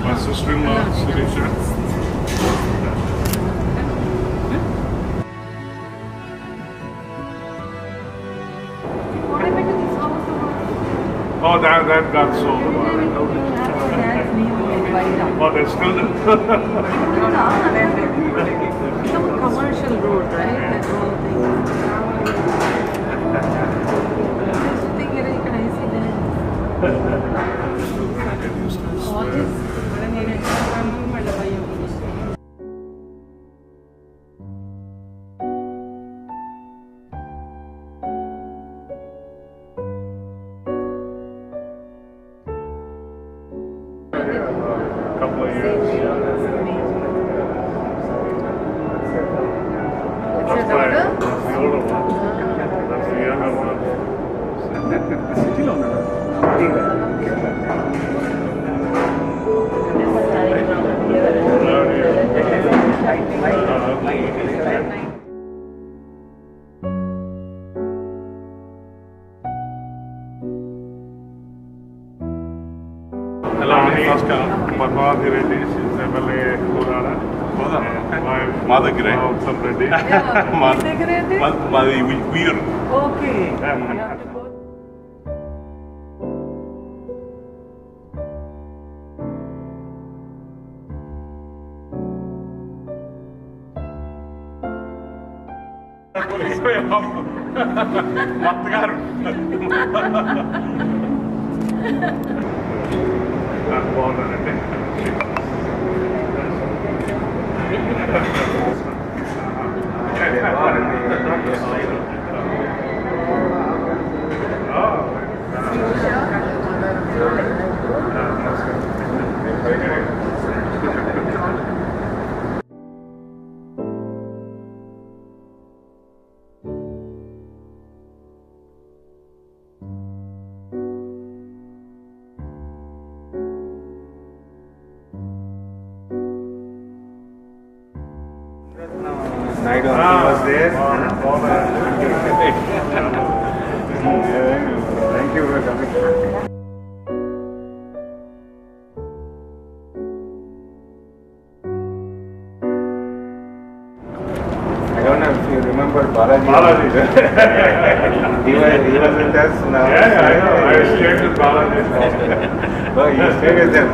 My sister-in-law, Sirisha. Oh, that got sold. Oh, that's still there. It's a commercial road, right? That whole thing. All this. Couple of years. That's the older one. That's the younger one. Padmavati Reddy, she's MLA Kurana. Madagre. Some Reddy. Madi Weir. Okay. Matgaru. Naidu was there. Thank you for coming. I don't know if you remember Balaji. he was with us now. Yeah, I know. I stayed with Balaji. Oh, you stayed with them.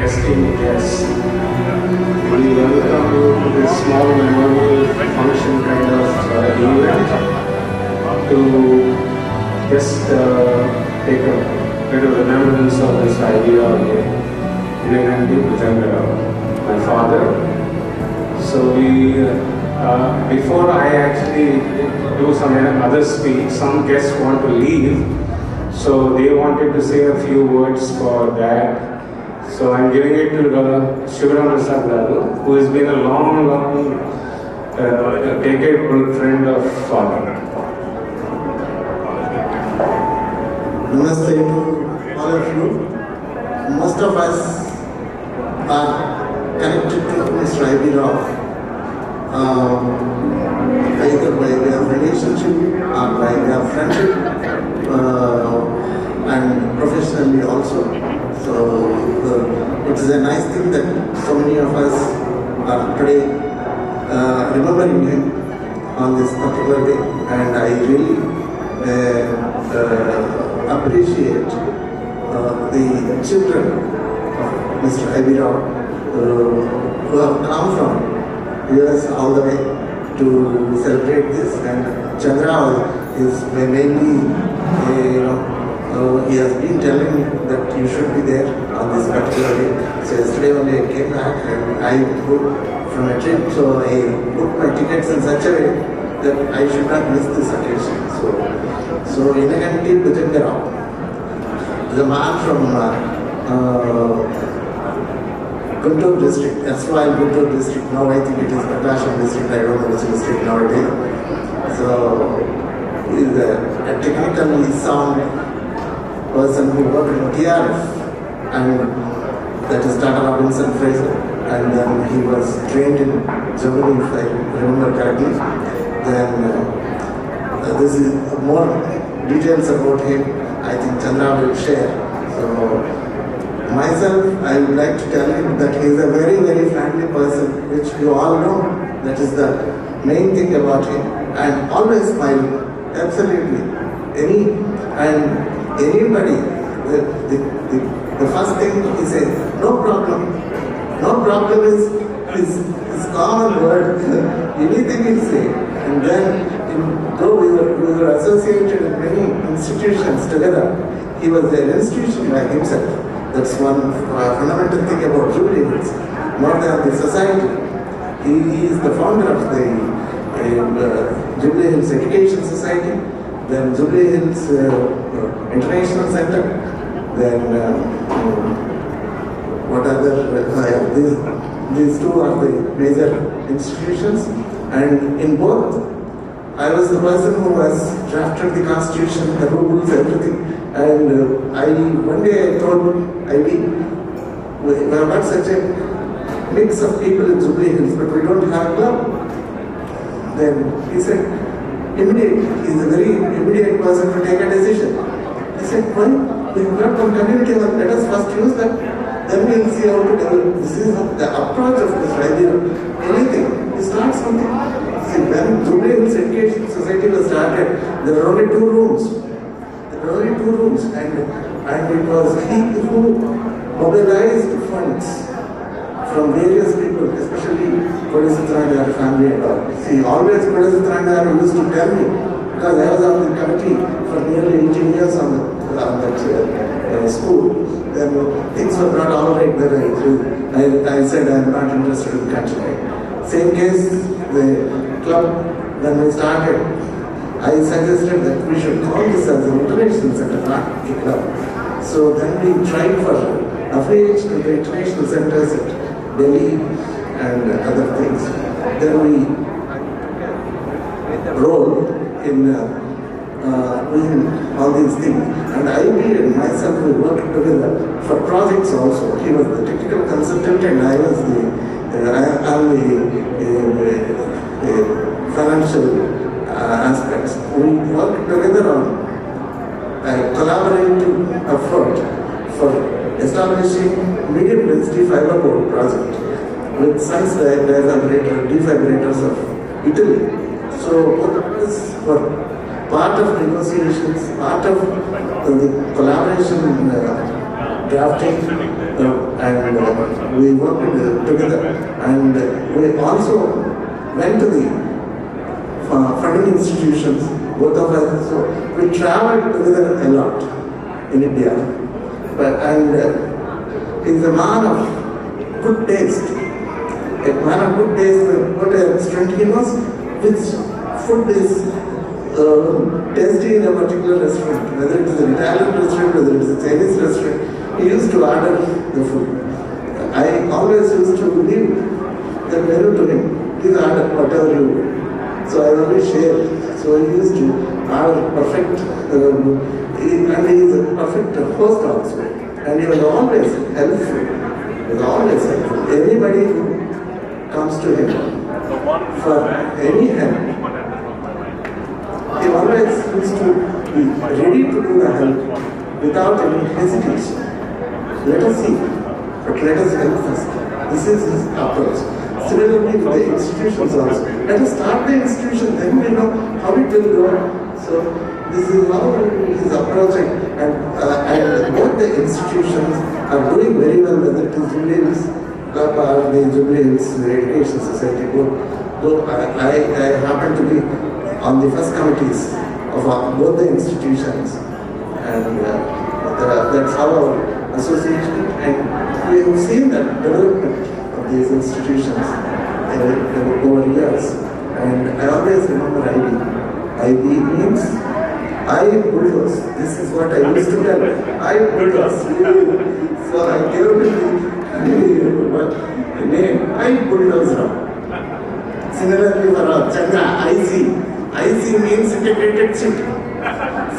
Esteemed guests, we welcome you to this small memorial function kind of event to just take a bit of remembrance of this idea of Ilaganti Bhujanga, my father. So before I actually do some other speech, some guests want to leave, so they wanted to say a few words for that. So I'm giving it to Shivaram Prasad Garu, who has been a long decade-old friend of father. Namaste to all of you. Most of us are connected to Mr. I.B. Rao, either by way of relationship or by way of friendship, and professionally also. So it is a nice thing that so many of us are today remembering him on this particular day, and I really appreciate the children of Mr. I.B. Rao who have come from US all the way to celebrate this, and Chandra is mainly he has been telling me that you should be there on this particular day. So yesterday only I came back and I booked from a trip, so I booked my tickets in such a way that I should not miss this occasion. So Ilaganti Bhujanga Rao is a man from Guntur district, erstwhile Guntur district, now I think it is Patasham district, I don't know which district nowadays. So he is a technically sound person who worked in TRF, and that is Tata Robinson Fraser, and then he was trained in Germany, if I remember correctly. Then this is more details about him, I think Chandra will share. So myself, I would like to tell you that he is a very, very friendly person, which you all know. That is the main thing about him, and always smiling, absolutely. Anybody, the first thing he says, no problem. No problem is common word. Anything he say. And then, though we were associated in many institutions together, he was an institution by himself. That's one fundamental thing about Jubilee Hills, more than the society. He is the founder of the Jubilee Hills Education Society, then Jubilee Hills International Center, then what other, these two are the major institutions, and in both, I was the person who was drafted the constitution, the rules, everything, and one day I told IB, we have got such a mix of people in Jubilee Hills, but we don't have a club. Then he said, immediate, he is a very immediate person to take a decision. He said, why? We have got one community, let us first use that, then we will see how to develop. This is the approach of this idea. Anything, you start something. See, when Jubilee Hills Education Society was started, there were only 2 rooms. And it was he who mobilized funds from various people, especially Kodasatranandar family and all. See, always Kodasatranandar used to tell me, because I was on the committee for nearly 18 years on that school, then things were not all right there. I said I am not interested in continuing. Same case, the club, when we started, I suggested that we should call this as an international center, not a club. So then we tried for affiliates to the international centers at Delhi and other things. Then we role in doing all these things. And IB and myself, we worked together for projects also. He was the technical consultant and I was I'm the financial aspects. We worked together on a collaborative effort for establishing medium density fiber board project with science defibrillators of Italy. So both of us were part of negotiations, part of the collaboration drafting, and we worked together. And we also went to the funding institutions, both of us. So we traveled together a lot in India. And he's a man of good taste. A man of good taste, what a restaurant he knows, which food is tasty in a particular restaurant, whether it is an Italian restaurant, whether it is a Chinese restaurant, he used to order the food. I always used to leave the menu to him, please order whatever you want. So I always share. So he used to order perfect, and he is a perfect host also. And he was always helpful. He was always helpful. Anybody who comes to him for any help, he always used to be ready to do the help without any hesitation. Let us see, but let us help first. This is his approach. Similarly with the institutions also. Let us start the institution, then we know how it will go. So this is how he is approaching, and both the institutions are doing very well, whether it is Jubilee Hills Club or the Jubilee Hills Education Society. Though I happen to be on the first committees of both the institutions, and that's how our association, and we have seen that development of these institutions over years. And I always remember IB. IB means I bulldoze. This is what I used to tell. I bulldoze. So I gave the name I bulldoze. Similarly for Chandra, IC. IC means integrated city.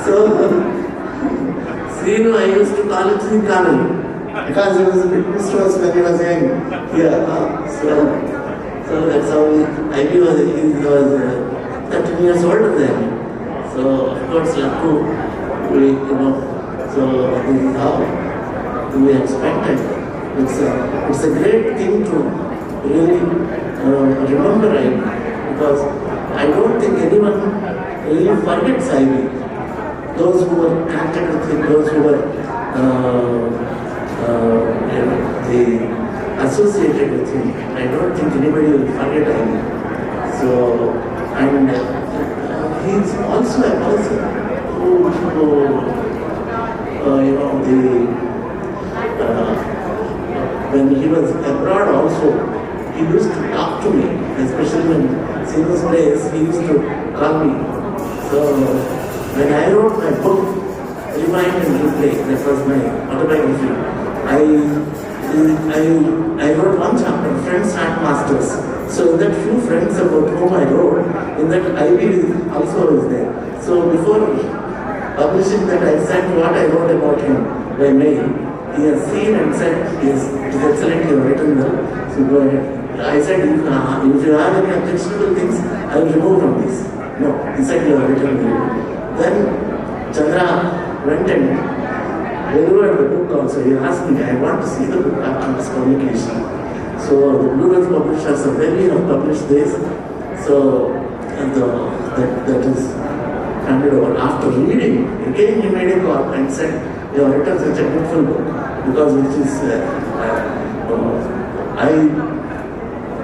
So, Srinu, I used to call it Srinu because he was a bit mischievous when he was young. Yeah, so that's how IB was 13 years older than me. So, of course, Lakku, so this is how we expected. It's a great thing to really remember IB, because I don't think anyone really forgets IB. Those who were connected with him, those who were associated with him, I don't think anybody will forget IB. So, and he's also a person who when he was abroad also, he used to talk to me, especially when Sinu's place, he used to call me. So when I wrote my book, Rewind and Replay, that was my autobiography, I wrote one chapter, Friends and Masters. So in that few friends about whom I wrote, in that IB also is there. So before publishing that, I said what I wrote about him by mail. He has seen and said, yes, it is excellent, you have written well, so go ahead. I said, if you have any objectionable things, I will remove from this. No, he said, you have written well. Then Chandra went and delivered the book also. He asked me, I want to see the book after this publication. So the Blue Ridge publishers are very have published this. So that is handed over. After reading, again he made a call and said, you have written such a beautiful book, because which is I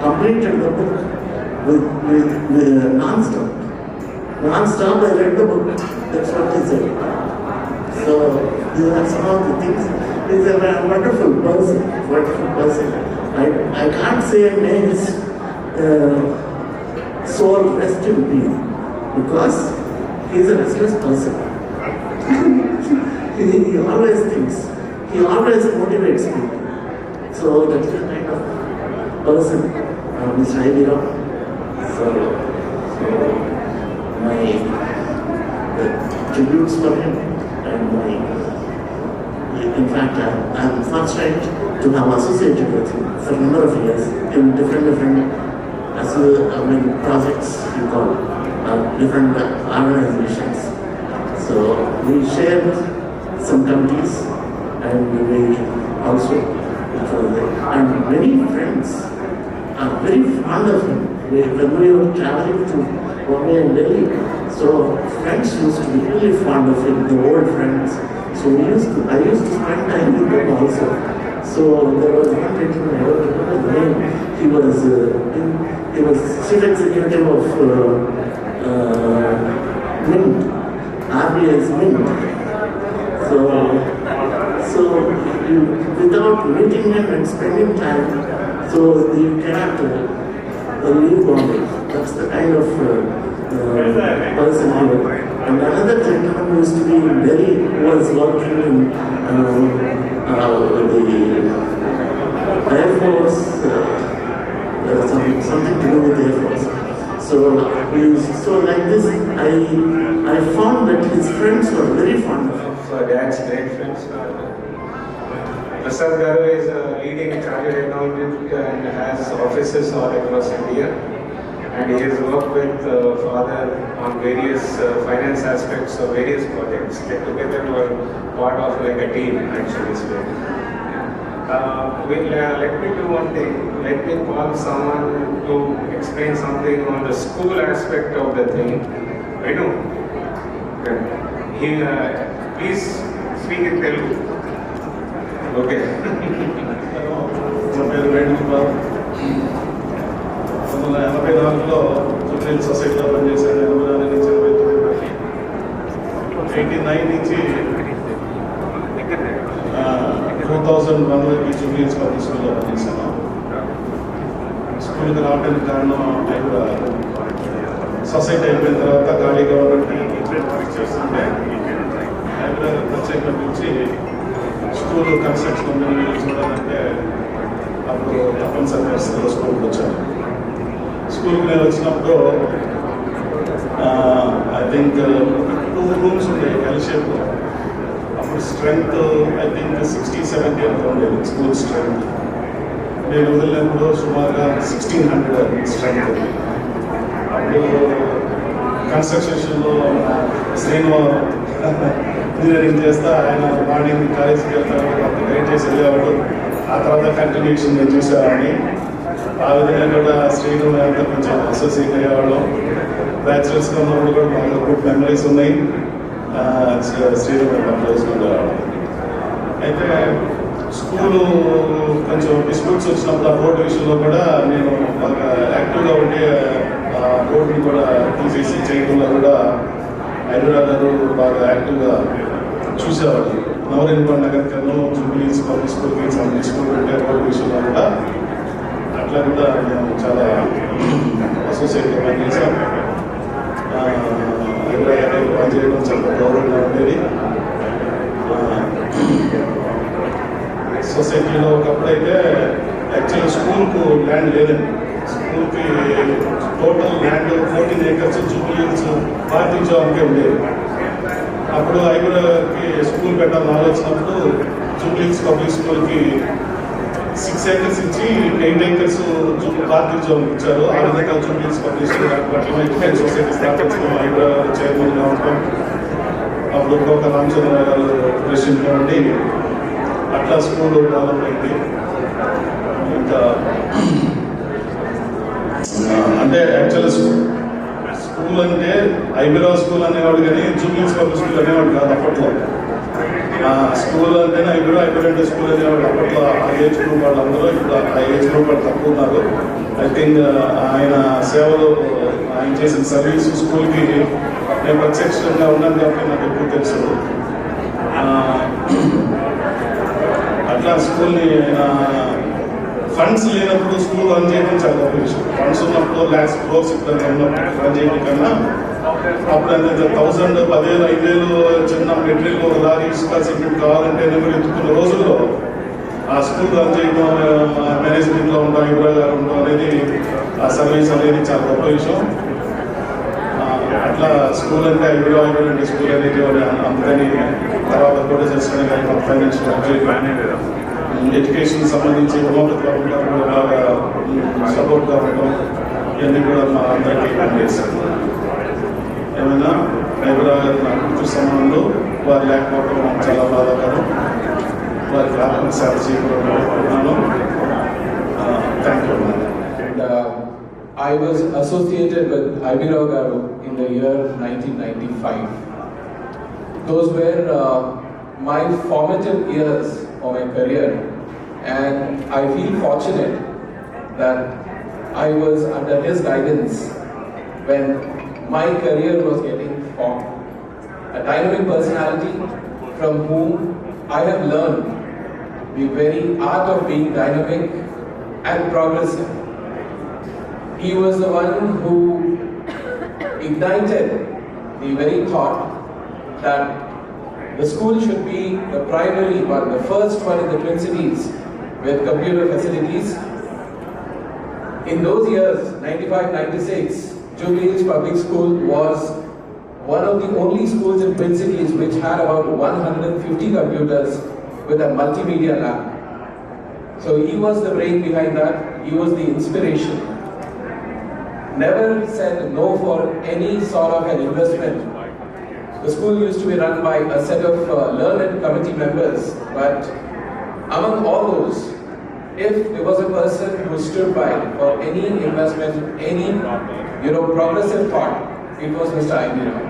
completed the book with non-stop. Non-stop I read the book. That's what he said. So these are some of the things. He's a wonderful person. I can't say may his soul rest in peace, because He's a restless person. he always thinks. He always motivates me. So that's the kind of person Mr. Ibira. So my tributes for him and in fact I'm fortunate to have associated with him for a number of years in different projects you call different organizations. So we shared some committees and we also and many friends are very fond of him. When we were traveling to Bombay and Delhi, so friends used to be really fond of him, the old friends. So I used to spend time with them also. So there was one gentleman, I don't remember the name, he was chief executive of Mint, RBI's Mint. So without meeting him and spending time, so you cannot leave Bombay. That's the kind of person he was. And another gentleman who used to be in Delhi, who was working in the Air Force, something to do with the Air Force. So like this, I found that his friends were very fond of him. Dad's great friends. Prasad Garu is a leading chartered accountant and has offices all across India. And he has worked with father on various finance aspects of various projects. They together were part of like a team actually. Let me do one thing. Let me call someone to explain something on the school aspect of the thing. I know. Please speak in Telugu. Okay. నా పేరు Venugopal. 1984లో junior సొసైటీలో పనిచేశాను. 84 నుంచి 89 నుంచి 2001 వరకు juniors public స్కూల్లో పనిచేశాను. స్కూల్కి రావడానికి కారణం సొసైటీ అయిపోయిన తర్వాత ఖాళీగా ఉన్నట్టు చేస్తుంటే హైదరాబాద్ ప్రత్యేకత నుంచి స్కూల్ కన్స్ట్రక్షన్ చూడాలంటే అప్పుడు తప్పనిసరి పరిస్థితుల్లో స్కూల్కి వచ్చాను. స్కూల్కి నేను వచ్చినప్పుడు ఐ థింక్ 2 రూమ్స్ ఉండేవి ఎల్ షేప్లో. అప్పుడు స్ట్రెంగ్త్ ఐ థింక్ 60-70 అంత ఉండేది స్కూల్ స్ట్రెంగ్త్. నేను వదిలినప్పుడు సుమారుగా 1600 స్ట్రెంగ్త్. అప్పుడు కన్స్ట్రక్షన్లో శ్రీను ఇంజనీరింగ్ చేస్తా, ఆయన మార్నింగ్ కాలేజీకి వెళ్తాడు, అప్పుడు గైడ్ చేసి వెళ్ళేవాడు. ఆ తర్వాత కంటిన్యూషన్ నేను చూసేవాడిని. ఆ విధంగా కూడా శ్రీను అంతా కొంచెం అసోసియేట్ అయ్యేవాళ్ళం. బ్యాచులర్స్గా ఉన్నప్పుడు కూడా బాగా గుడ్ మెమరీస్ ఉన్నాయి. శ్రీను క్లోజ్గా ఉండేవాళ్ళం. అయితే స్కూలు కొంచెం డిస్ప్యూట్స్ వచ్చినప్పుడు ఆ బోర్డు విషయంలో కూడా నేను బాగా యాక్టివ్గా ఉండి ఆ బోర్డుని కూడా తీసేసి చేయడంలో కూడా హైదరాబాద్ గారు బాగా యాక్టివ్గా చూసేవాళ్ళు. నవరేణి నగర్ కన్నా జూబ్లీస్ పబ్లిక్ స్కూల్కి సంబంధించి స్కూల్ పెట్టే బోర్డు విషయంలో కూడా అట్లా కూడా నేను చాలా అసోసియేట్గా పనిచేశాను. హైదరాబాద్ పనిచేయడం చాలా గౌరవంగా ఉండేది. సొసైటీలో ఒకప్పుడైతే యాక్చువల్లీ స్కూల్కు ల్యాండ్ లేదండి. స్కూల్కి టోటల్ ల్యాండ్ 14 acres జూబ్లీస్ పార్కింగ్ జాబ్కే ఉండేది. అప్పుడు ఐగురకి స్కూల్ పెట్టాలని ఆలోచనప్పుడు జూబ్లీస్ పబ్లిక్ స్కూల్కి 6 acres ఇచ్చి 8 acres పార్కింగ్ జాబ్ ఇచ్చారు. ఆ విధంగా జూబ్లీస్ పబ్లిక్ స్కూల్ అట్లా సొసైటీ స్థాపించడం, ఐగుర చైర్మన్గా ఉండటం, అప్పుడు ఒక రామచంద్ర గారు ప్రెసిడెంట్గా ఉండి అట్లా స్కూల్ డెవలప్ అయింది. ఇంకా అంటే యాక్చువల్ స్కూల్ అంటే ఐబిరా స్కూల్ అనేవాడు కానీ జూబ్లీస్ పబ్లిక్ స్కూల్ అనేవాడు కాదు అప్పట్లో. స్కూల్ అంటేనే ఐబిరా అంటే స్కూల్ అనేవాడు అప్పట్లో. ఆ ఏజ్ గ్రూప్ వాళ్ళందరూ ఇప్పుడు ఆ ఏజ్ గ్రూప్ వాళ్ళు తక్కువ ఉన్నారు. ఐ థింక్ ఆయన సేవలు, ఆయన చేసిన సర్వీస్ స్కూల్కి నేను ప్రత్యక్షంగా ఉన్నాను కాబట్టి నాకు ఎక్కువ తెలుసు. అట్లా స్కూల్ని ఫండ్స్ లేనప్పుడు స్కూల్ రన్ చేయడం చాలా గొప్ప విషయం. ఫండ్స్ ఉన్నప్పుడు ల్యాక్స్ క్రోర్స్ ఇక్కడ ఉన్నప్పుడు రన్ చేయడం కన్నా అప్పుడు అనేది 1000, 10,000, 5,000 చిన్న మెటీరియల్ ఒక లారీ ఇసుక సిమెంట్ కావాలంటే కూడా ఎత్తుకున్న రోజుల్లో ఆ స్కూల్ రన్ చేయడం, మేనేజ్మెంట్లో ఉండడం, ఇబ్రాహిం గారు ఉండడం అనేది, ఆ సర్వీస్ అనేది చాలా గొప్ప విషయం. అట్లా స్కూల్ అంటే ఇబ్రాహిం అంటే స్కూల్ అనేది అందుకని తర్వాత కూడా చేసుకునే కానీ ఫైనాన్షియల్ ఎడ్యుకేషన్ సంబంధించి బాగా సపోర్ట్గా ఉండడం ఇవన్నీ కూడా మా అందరికీ పనిచేస్తారు. ఏమైనా ఇబ్రాహిం గారు నా కూతురు సమయంలో వారు లేకపోవడం చాలా బాధాకరం. వారికి ఆత్మ సేవ చేయకూడదు. Thank you. I was associated with I.B. Rao Garu in the year 1995. Those were my formative years of my career, and I feel fortunate that I was under his guidance when my career was getting formed. A dynamic personality from whom I have learned the very art of being dynamic and progressive. He was the one who ignited the very thought that the school should be the primary one, the first one in the Twin Cities with computer facilities. In those years, 95-96, Jubilee Hills Public School was one of the only schools in Twin Cities which had about 150 computers with a multimedia lab. So he was the brain behind that, he was the inspiration. Never said no for any sort of an investment. The school used to be run by a set of learned committee members, but among all those, if there was a person who stood by for any investment, any progressive thought, it was Mr. I.B. Rao.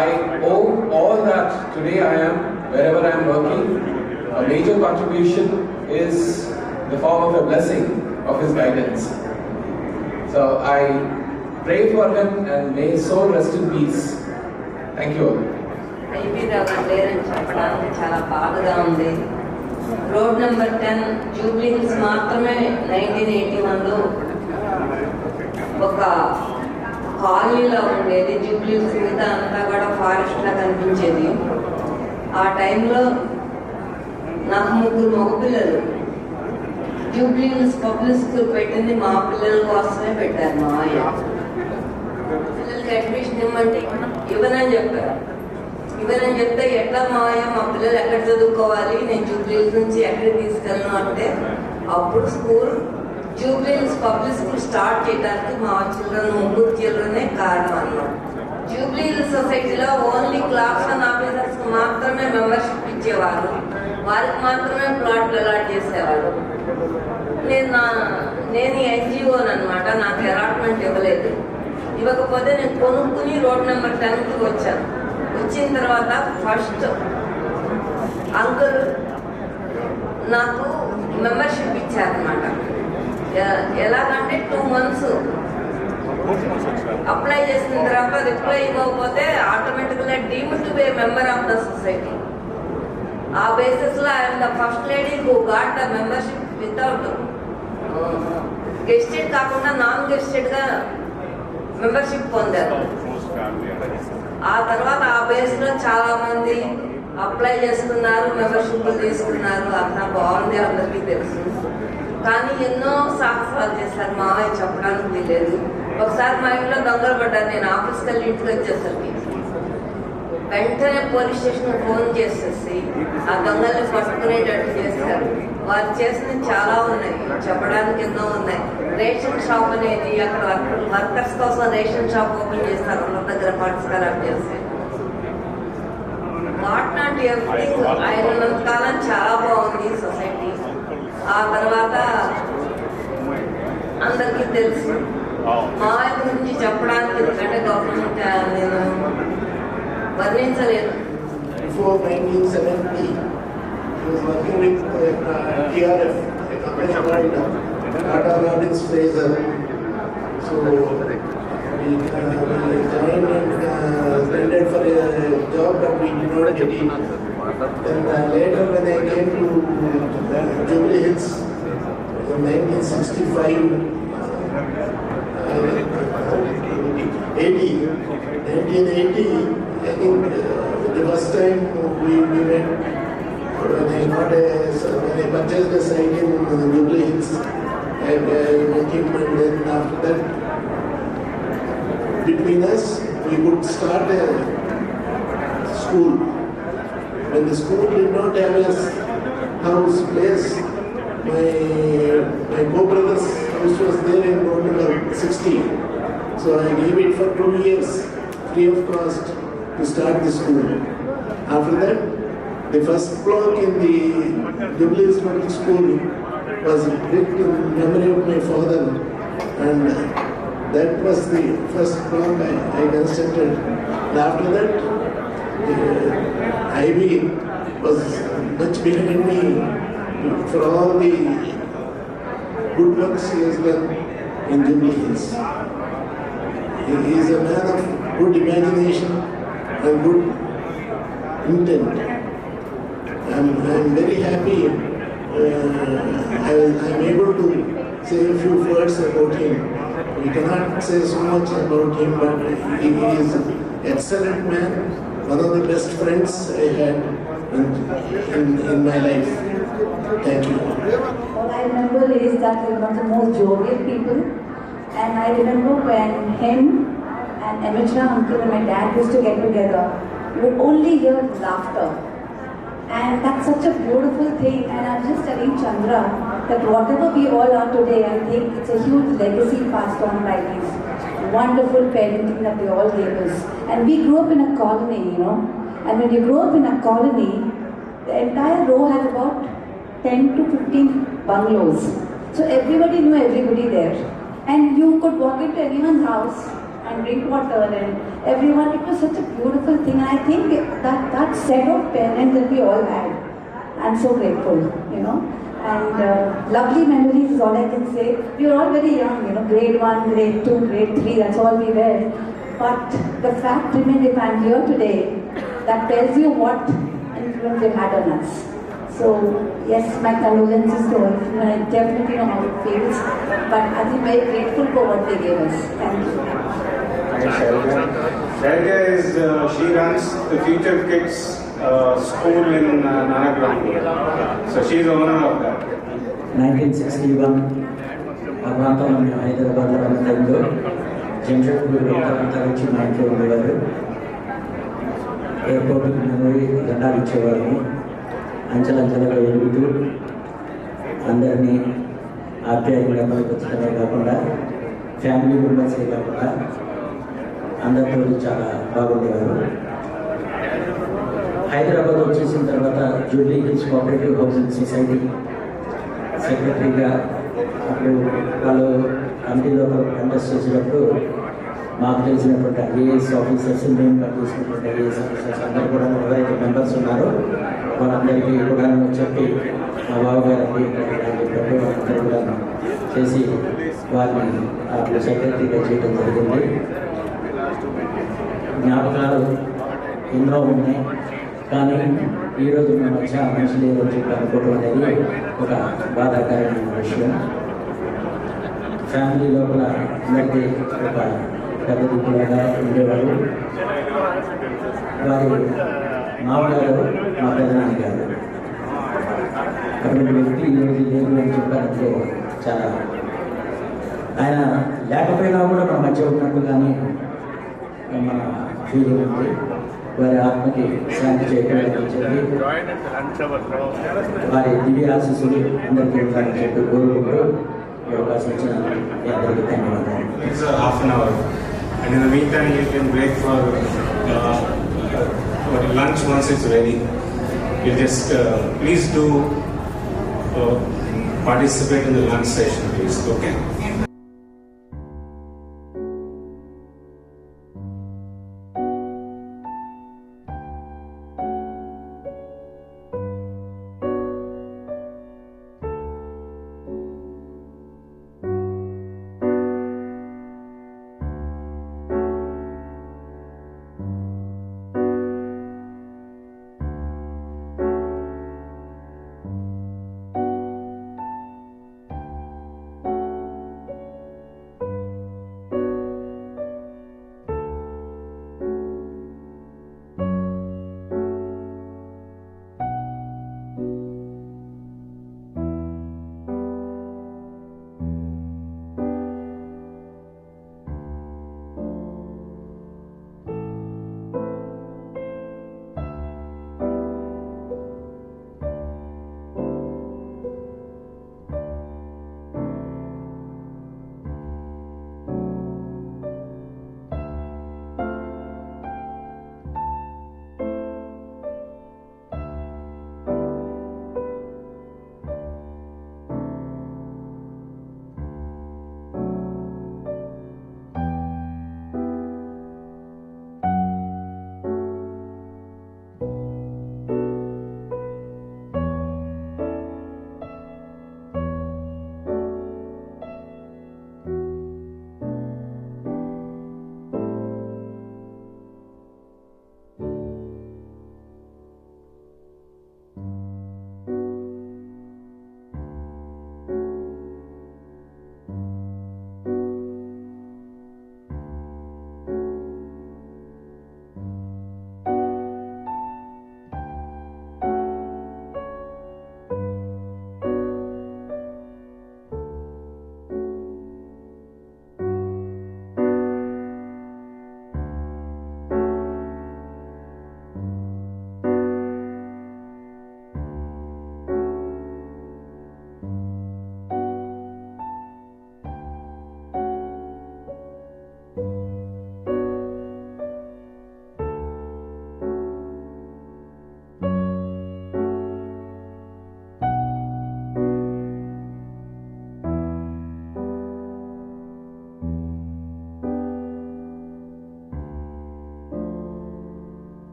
I owe all that today I am, wherever I am working. A major contribution is the form of a blessing of his guidance. So I pray for him and may his soul rest in peace. Thank you all. I.B. Rao లేరని చెప్పడానికి చాలా బాధగా ఉంది. Road number 10 Jubilee hills మాత్రమే 1981లో ఒక కాలనీలో ఉండేది. Jubilee hills మీద అంతా కూడా ఫారెస్ట్ లా కనిపించేది. ఆ టైంలో నాకు 3 మగపిల్లలు. జూబ్లీ హిల్స్ పబ్లిక్ స్కూల్ పెట్టింది మా పిల్లల కోసమే పెట్టారు. మా అయ్య పిల్లలకి అడ్మిషన్ ఇవ్వమంటే ఇవ్వనని చెప్పారు. ఇవ్వనని చెప్తే ఎట్లా మా అయ్య మా పిల్లలు ఎక్కడ చదువుకోవాలి, నేను జూబ్లీ హిల్స్ నుంచి ఎక్కడికి తీసుకెళ్ళను అంటే అప్పుడు school Jubilee hills public school start చేయడానికి మా చిల్డ్రనే కారణం అన్నమాట. జూబ్లీ హిల్స్ సొసైటీలో ఓన్లీ క్లాస్ 1 ఆఫీసర్స్ మాత్రమే మెంబర్షిప్ ఇచ్చేవారు. వారికి మాత్రమే ప్లాట్లు అలాట్ చేసేవారు. నేను ఎన్జిఓని అనమాట. నాకు అలాట్మెంట్ ఇవ్వలేదు. ఇవ్వకపోతే నేను కొనుక్కుని రోడ్ నెంబర్ 10కి వచ్చాను. వచ్చిన తర్వాత ఫస్ట్ అంకుల్ నాకు మెంబర్షిప్ ఇచ్చారనమాట. ఎలాగంటే 2 months అప్లై చేసిన తర్వాత రిప్లై ఇవ్వకపోతే ఆటోమేటిక్గా deemed to be member of the society. ఆ బేసిస్లో I'm the first lady who got the membership without gazetted కాకుండా నాన్ గెస్టెడ్గా మెంబర్షిప్ పొందారు. ఆ తర్వాత ఆ బేస్లో చాలా మంది అప్లై చేసుకున్నారు, మెంబర్షిప్లు తీసుకున్నారు. అంతా బాగుంది, అందరికీ తెలుసు. కానీ ఎన్నో సాహసాలు చేశారు. మావయ్య చెప్పడానికి వీలేదు. ఒకసారి మా ఇంట్లో దొంగలు పడ్డారు. నేను ఆఫీస్కి వెళ్ళి ఇంటికి వచ్చేసరికి వెంటనే పోలీస్ స్టేషన్ ఫోన్ చేసేసి ఆ దొంగల్ని పట్టుకునేటట్టు చేశారు. వారు చేసినవి చాలా ఉన్నాయి, చెప్పడానికి ఎన్నో ఉన్నాయి. రేషన్ షాప్ అనేది అక్కడ వర్కర్స్ కోసం రేషన్ షాప్ ఓపెన్ చేస్తారు. వాళ్ళ దగ్గర ఫండ్స్ కలెక్ట్ చేసి నాట్ ఎవ్రీథింగ్. ఆయన ఉన్నంతకాలం చాలా బాగుంది సొసైటీ. ఆ తర్వాత అందరికీ తెలుసు. మా గురించి చెప్పడానికి ఎందుకంటే గవర్నమెంట్ నేను వర్ణించలేదు. Before 1970, he was working with TRF, a company called Tata Robbins Fraser. So we joined and tended for a job, but we did not get it. Then later when I came to Jubilee Hills in 1965, 80, 1980, I think the first time we met when I purchased a site in Jubilee Hills. I met him, and then after that, between us, we could start a school. When the school did not have a house place, my co-brother's house was there in road number 16. So I gave it for 2 years, free of cost, to start the school. After that, the first block in the Jubilee Public School was built in memory of my father, and that was the first block I constructed. And after that, Ivy was much behind me for all the good works he has done in Jubilee Hills. He is a man of good imagination and good intent. I'm very happy I'm able to say a few words about him. We cannot say so much about him, but he is an excellent man, one of the best friends I had in my life. Thank you. All I remember is that he was one of the most jovial people. And I remember when him and Amitra uncle and my dad used to get together, you would only hear laughter. And that's such a beautiful thing. And I'm just telling Chandra that whatever we all are today, I think it's a huge legacy passed on by these wonderful parenting that they all gave us. And we grew up in a colony, you know. And when you grow up in a colony, the entire row has about 10 to 15 bungalows. So everybody knew everybody there. And you could walk into anyone's house and drink water, and everyone, it was such a beautiful thing. I think that set of parents that we all had, I'm so grateful, you know. And lovely memories is all I can say. We were all very young, you know, grade 1, grade 2, grade 3, that's all we were. But the fact remains, if I'm here today, that tells you what influence they had on us. So, yes, my condolences to all of you. I definitely know how it feels, but I think very grateful for what they gave us. Thank you. Sharga is, she runs the Future Kids school in Nanagram. So she is the owner of that. 1961 ఆ ప్రాంతంలో హైదరాబాద్లో ఉన్న టైంలో జంషెడ్పూర్ అంతా వచ్చి మా ఇంట్లో ఉండేవారు. ఎయిర్పోర్ట్కి మెమరీ దండాలు ఇచ్చేవాళ్ళము. అంచెలంచెలుగా ఎదుగుతూ అందరినీ ఆప్యాయంగా పలిపించడమే కాకుండా ఫ్యామిలీ మెంబర్సే కాకుండా అందరితో చాలా బాగుండేవారు. హైదరాబాద్ వచ్చేసిన తర్వాత Jubilee hills cooperative housing society సెక్రటరీగా అప్పుడు వాళ్ళు కమిటీలో కంటెస్ట్ చేసినప్పుడు మాకు తెలిసినటువంటి ఐఏఎస్ ఆఫీసర్స్, మేము పనిచేసినటువంటి ఐఏఎస్ ఆఫీసర్స్ అందరూ కూడా ఎవరైతే మెంబర్స్ ఉన్నారో వాళ్ళందరికీ కూడా చెప్పి మా బావగారికి చెప్పినట్టు అందరూ కూడా చేసి వారిని అప్పుడు సెక్రటరీగా చేయడం జరిగింది. జ్ఞాపకాలు ఎన్నో ఉన్నాయి, కానీ ఈరోజు మేము వచ్చి ఆ మనుషులు ఏదో చెప్పి అనుకోవడం అనేది ఒక బాధాకరమైన విషయం. ఫ్యామిలీ లోపల అందరికీ ఒక పెద్ద దిక్కులాగా ఉండేవారు. వారి మామగారు మా పెదనాన్న గారు. అటువంటి వ్యక్తి ఈరోజు లేదు అని చెప్పారంటే చాలా ఆయన లేకపోయినా కూడా మన మధ్య ఉన్నట్టు కానీ మన ఫీలింగ్ ఉంది. వారి ఆత్మకి శాంతి చేకూరాలని చెప్పి వారి దివ్య ఆశీస్సులు అందరికీ ఉండాలని చెప్పి కోరుకుంటూ అవకాశం ఇచ్చిన అందరికీ ధన్యవాదాలు. It's a half an hour, and in the meantime you can break for lunch once it's ready. You just please do participate in the lunch session, please. Okay.